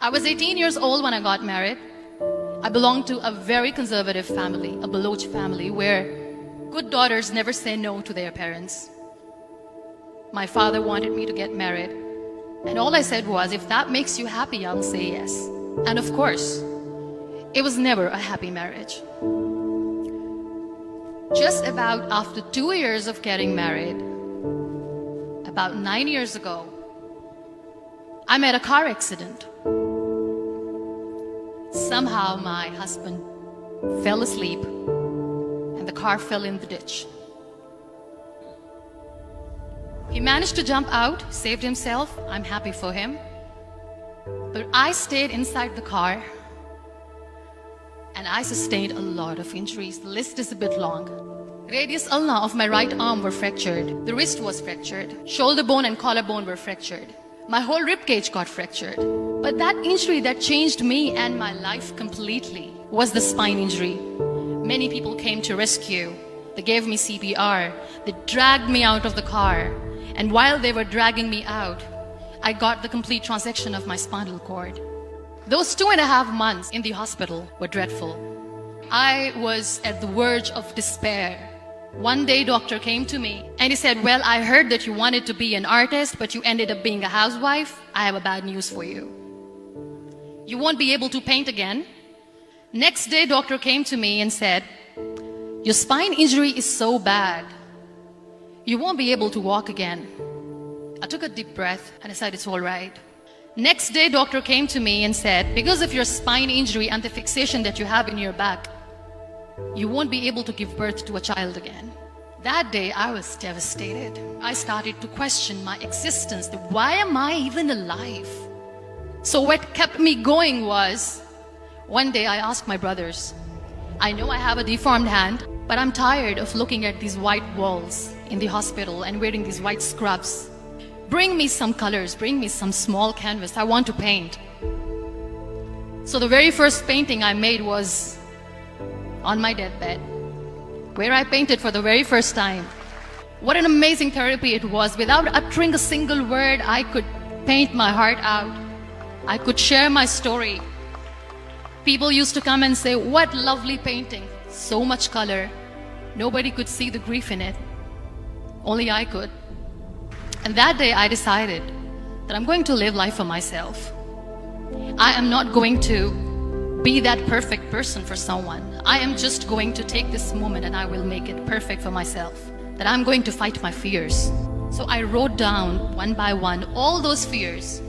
I was 18 years old when I got married. I belonged to a very conservative family, a Baloch family, where good daughters never say no to their parents. My father wanted me to get married, and all I said was, if that makes you happy, I'll say yes. And of course, it was never a happy marriage. Just about after 2 years of getting married, about 9 years ago, I met a car accident. Somehow my husband fell asleep and the car fell in the ditch. He managed to jump out, saved himself. I'm happy for him. But I stayed inside the car and I sustained a lot of injuries. The list is a bit long. Radius ulna of my right arm were fractured. The wrist was fractured. Shoulder bone and collarbone were fractured. My whole rib cage got fractured. But that injury that changed me and my life completely was the spine injury. Many people came to rescue. They gave me CPR. They dragged me out of the car. And while they were dragging me out, I got the complete transection of my spinal cord. Those 2.5 months in the hospital were dreadful. I was at the verge of despair. One day, doctor came to me and he said, well, I heard that you wanted to be an artist, but you ended up being a housewife. I have a bad news for you. You won't be able to paint again. Next day, doctor came to me and said, your spine injury is so bad, you won't be able to walk again. I took a deep breath and I said, it's all right. Next day, doctor came to me and said, because of your spine injury and the fixation that you have in your back, you won't be able to give birth to a child again. That day, I was devastated. I started to question my existence. Why am I even alive? So what kept me going was, one day I asked my brothers, I know I have a deformed hand, but I'm tired of looking at these white walls in the hospital and wearing these white scrubs. Bring me some colors, bring me some small canvas. I want to paint. So the very first painting I made was on my deathbed, where I painted for the very first time. What an amazing therapy it was. Without uttering a single word, I could paint my heart out. I could share my story. People used to come and say, what lovely painting, so much color. Nobody could see the grief in it. Only I could. And that day I decided that I'm going to live life for myself. I am not going to be that perfect person for someone. I am just going to take this moment and I will make it perfect for myself. That I'm going to fight my fears. So I wrote down one by one all those fears.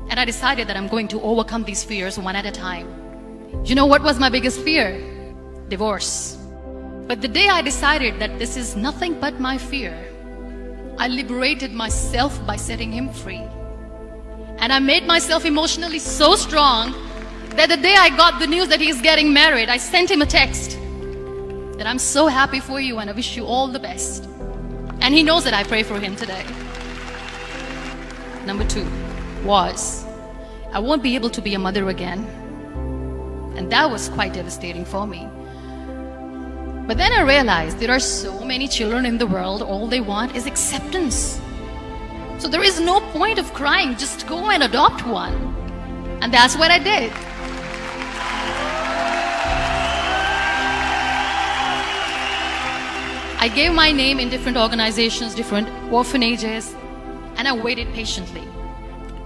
And I decided that I'm going to overcome these fears one at a time. You know what was my biggest fear? Divorce. But the day I decided that this is nothing but my fear, I liberated myself by setting him free. And I made myself emotionally so strong that the day I got the news that he's getting married, I sent him a text that I'm so happy for you and I wish you all the best. And he knows that I pray for him today. Number 2 was, I won't be able to be a mother again. And that was quite devastating for me. But then I realized there are so many children in the world, all they want is acceptance. So there is no point of crying, just go and adopt one. And that's what I did. I gave my name in different organizations, different orphanages, and I waited patiently.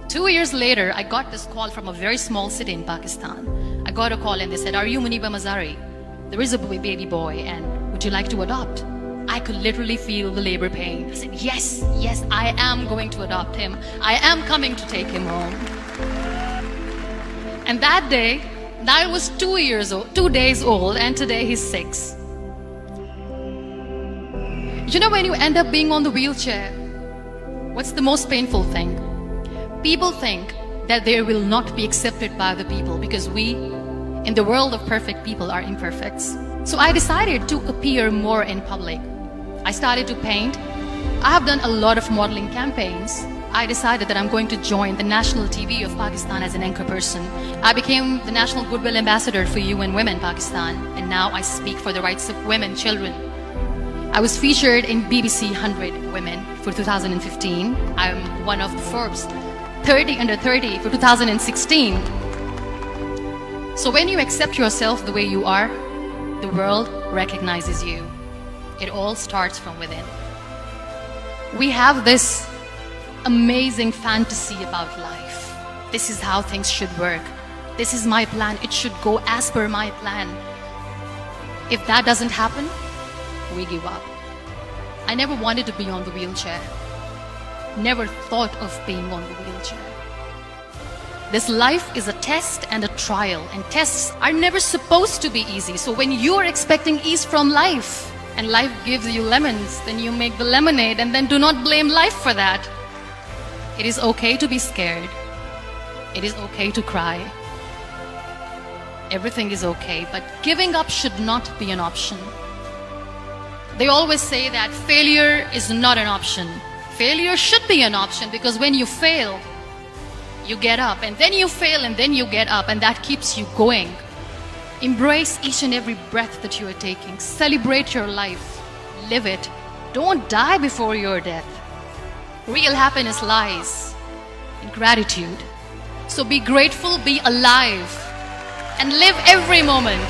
2 years later, I got this call from a very small city in Pakistan. I got a call and they said, are you Muniba Mazari? There is a baby boy and would you like to adopt? I could literally feel the labor pain. I said, yes, yes, I am going to adopt him. I am coming to take him home. And that day, I was 2 days old, and today he's 6. You know, when you end up being on the wheelchair, what's the most painful thing? People think that they will not be accepted by the people because we, in the world of perfect people, are imperfects. So I decided to appear more in public. I started to paint. I have done a lot of modeling campaigns. I decided that I'm going to join the national TV of Pakistan as an anchor person. I became the National Goodwill Ambassador for UN Women Pakistan, and now I speak for the rights of women, children. I was featured in BBC 100 Women for 2015. I'm one of the Forbes 30 under 30 for 2016. So when you accept yourself the way you are, the world recognizes you. It all starts from within. We have this amazing fantasy about life. This is how things should work. This is my plan. It should go as per my plan. If that doesn't happen, we give up. I never wanted to be on the wheelchair. Never thought of being on the wheelchair. This life is a test and a trial, and tests are never supposed to be easy. So when you are expecting ease from life, and life gives you lemons, then you make the lemonade, and then do not blame life for that. It is okay to be scared. It is okay to cry. Everything is okay, but giving up should not be an option. They always say that failure is not an option. Failure should be an option, because when you fail, you get up, and then you fail, and then you get up, and that keeps you going. Embrace each and every breath that you are taking. Celebrate your life. Live it. Don't die before your death. Real happiness lies in gratitude. So be grateful, be alive, and live every moment.